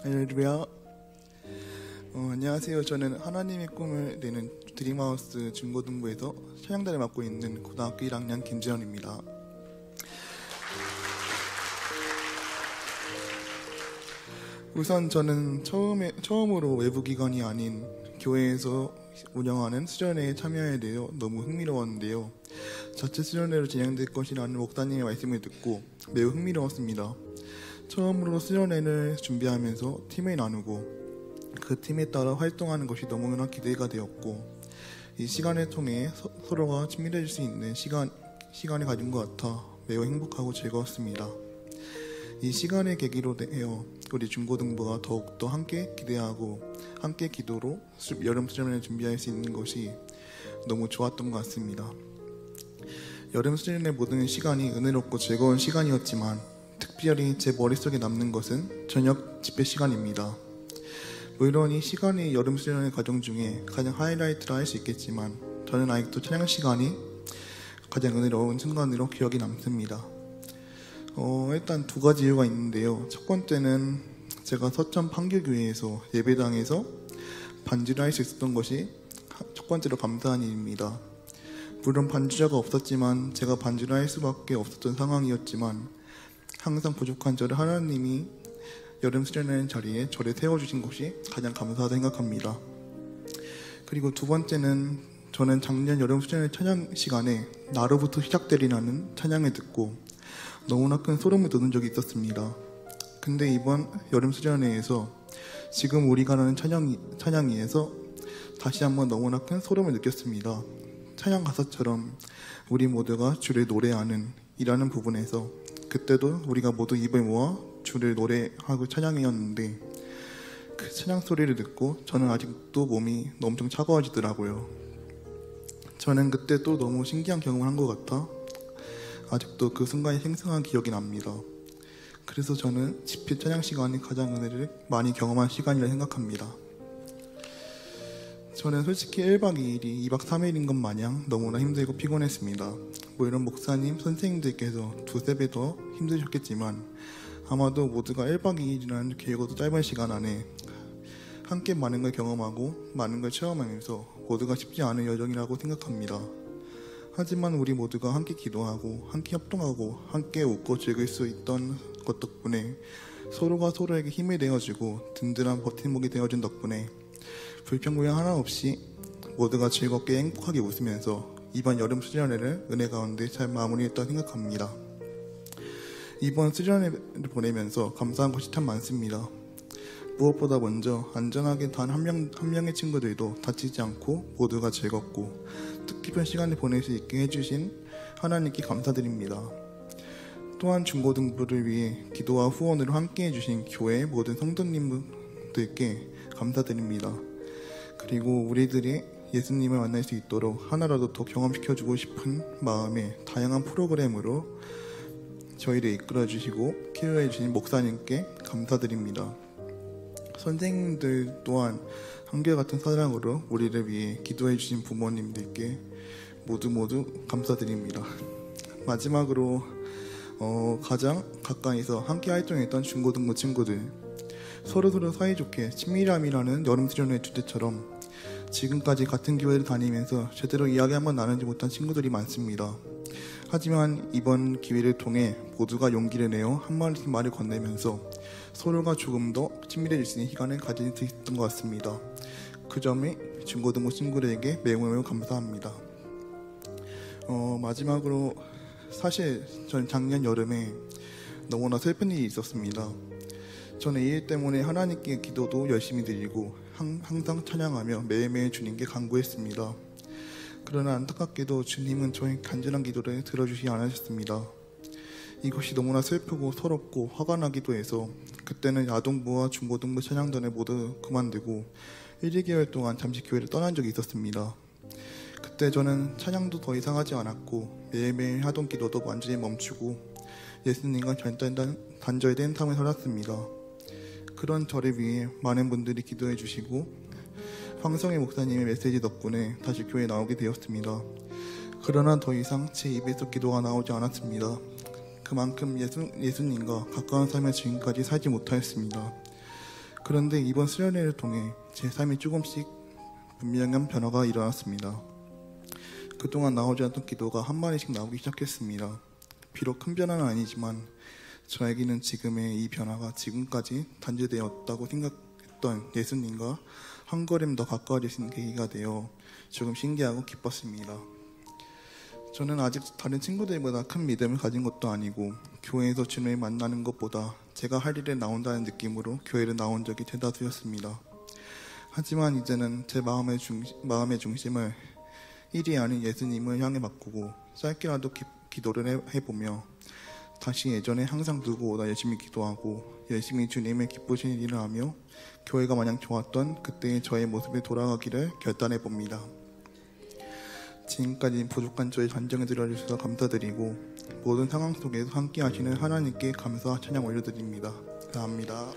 할렐루야. 안녕하세요. 저는 하나님의 꿈을 내는 드림하우스 중고등부에서 찬양단을 맡고 있는 고등학교 1학년 김지현입니다. 우선 저는 처음으로 외부기관이 아닌 교회에서 운영하는 수련회에 참여하게 되어 너무 흥미로웠는데요. 자체 수련회로 진행될 것이라는 목사님의 말씀을 듣고 매우 흥미로웠습니다. 처음으로 수련회를 준비하면서 팀을 나누고 그 팀에 따라 활동하는 것이 너무나 기대가 되었고, 이 시간을 통해 서로가 친밀해질 수 있는 시간을 가진 것 같아 매우 행복하고 즐거웠습니다. 이 시간의 계기로 되어 우리 중고등부가 더욱더 함께 기대하고 함께 기도로 여름 수련회를 준비할 수 있는 것이 너무 좋았던 것 같습니다. 여름 수련회 모든 시간이 은혜롭고 즐거운 시간이었지만 특별히 제 머릿속에 남는 것은 저녁 집회 시간입니다. 물론 이 시간이 여름 수련회 과정 중에 가장 하이라이트라 할 수 있겠지만 저는 아직도 찬양 시간이 가장 은혜로운 순간으로 기억이 남습니다. 일단 두 가지 이유가 있는데요. 첫 번째는 제가 서천 판교교회에서 예배당에서 반주를 할 수 있었던 것이 첫 번째로 감사한 일입니다. 물론 반주자가 없었지만 제가 반주를 할 수밖에 없었던 상황이었지만 항상 부족한 저를 하나님이 여름 수련회 자리에 저를 세워주신 것이 가장 감사하다 생각합니다. 그리고 두 번째는 저는 작년 여름 수련회 찬양 시간에 나로부터 시작되리라는 찬양을 듣고 너무나 큰 소름을 돋은 적이 있었습니다. 근데 이번 여름 수련회에서 지금 우리가 하는 찬양위에서 다시 한번 너무나 큰 소름을 느꼈습니다. 찬양 가사처럼 우리 모두가 주를 노래하는 이라는 부분에서 그때도 우리가 모두 입을 모아 주를 노래하고 찬양이었는데 그 찬양 소리를 듣고 저는 아직도 몸이 엄청 차가워지더라고요. 저는 그때 또 너무 신기한 경험을 한 것 같아 아직도 그 순간이 생생한 기억이 납니다. 그래서 저는 집회 찬양 시간이 가장 은혜를 많이 경험한 시간이라 생각합니다. 저는 솔직히 1박 2일이 2박 3일인 것 마냥 너무나 힘들고 피곤했습니다. 물론 목사님, 선생님들께서 두세 배 더 힘드셨겠지만 아마도 모두가 1박 2일이라는 길고도 짧은 시간 안에 함께 많은 걸 경험하고 많은 걸 체험하면서 모두가 쉽지 않은 여정이라고 생각합니다. 하지만 우리 모두가 함께 기도하고 함께 협동하고 함께 웃고 즐길 수 있던 것 덕분에 서로가 서로에게 힘이 되어주고 든든한 버팀목이 되어준 덕분에 불평불만 하나 없이 모두가 즐겁게 행복하게 웃으면서 이번 여름 수련회를 은혜 가운데 잘 마무리했다고 생각합니다. 이번 수련회를 보내면서 감사한 것이 참 많습니다. 무엇보다 먼저 안전하게 단 한 명의 친구들도 다치지 않고 모두가 즐겁고 뜻깊은 시간을 보낼 수 있게 해주신 하나님께 감사드립니다. 또한 중고등부를 위해 기도와 후원으로 함께 해주신 교회 모든 성도님들께 감사드립니다. 그리고 우리들이 예수님을 만날 수 있도록 하나라도 더 경험시켜주고 싶은 마음에 다양한 프로그램으로 저희를 이끌어주시고 키워주신 목사님께 감사드립니다. 선생님들 또한 한결같은 사랑으로 우리를 위해 기도해주신 부모님들께 모두 감사드립니다. 마지막으로 가장 가까이서 함께 활동했던 중고등부 친구들, 서로 사이좋게 친밀함이라는 여름 수련회 주제처럼 지금까지 같은 교회를 다니면서 제대로 이야기 한번 나누지 못한 친구들이 많습니다. 하지만 이번 기회를 통해 모두가 용기를 내어 한마디 말을 건네면서 서로가 조금 더 친밀해질 수 있는 시간을 가질 수 있었던 것 같습니다. 그 점이 중고등부 친구들에게 매우 감사합니다. 마지막으로 사실 전 작년 여름에 너무나 슬픈 일이 있었습니다. 저는 이 일 때문에 하나님께 기도도 열심히 드리고 항상 찬양하며 매일매일 주님께 간구했습니다. 그러나 안타깝게도 주님은 저의 간절한 기도를 들어주시지 않으셨습니다. 이것이 너무나 슬프고 서럽고 화가 나기도 해서 그때는 야동부와 중고등부 찬양단을 모두 그만두고 1, 2개월 동안 잠시 교회를 떠난 적이 있었습니다. 그때 저는 찬양도 더 이상 하지 않았고 매일매일 하던 기도도 완전히 멈추고 예수님과 단절된 삶을 살았습니다. 그런 저를 위해 많은 분들이 기도해 주시고 황성희 목사님의 메시지 덕분에 다시 교회에 나오게 되었습니다. 그러나 더 이상 제 입에서 기도가 나오지 않았습니다. 그만큼 예수님과 가까운 삶을 지금까지 살지 못하였습니다. 그런데 이번 수련회를 통해 제 삶이 조금씩 분명한 변화가 일어났습니다. 그동안 나오지 않던 기도가 한 마디씩 나오기 시작했습니다. 비록 큰 변화는 아니지만 저에게는 지금의 이 변화가 지금까지 단절되었다고 생각했던 예수님과 한 걸음 더 가까워질 수 있는 계기가 되어 조금 신기하고 기뻤습니다. 저는 아직 다른 친구들보다 큰 믿음을 가진 것도 아니고 교회에서 주님을 만나는 것보다 제가 할 일에 나온다는 느낌으로 교회를 나온 적이 대다수였습니다. 하지만 이제는 제 마음의 중심을 일이 아닌 예수님을 향해 바꾸고 짧게라도 기도를 해보며 다시 예전에 항상 누구보다 열심히 기도하고 열심히 주님의 기쁘신 일을 하며 교회가 마냥 좋았던 그때의 저의 모습에 돌아가기를 결단해봅니다. 지금까지 부족한 저의 간증을 들어주셔서 감사드리고 모든 상황 속에서 함께 하시는 하나님께 감사와 찬양 올려드립니다. 감사합니다.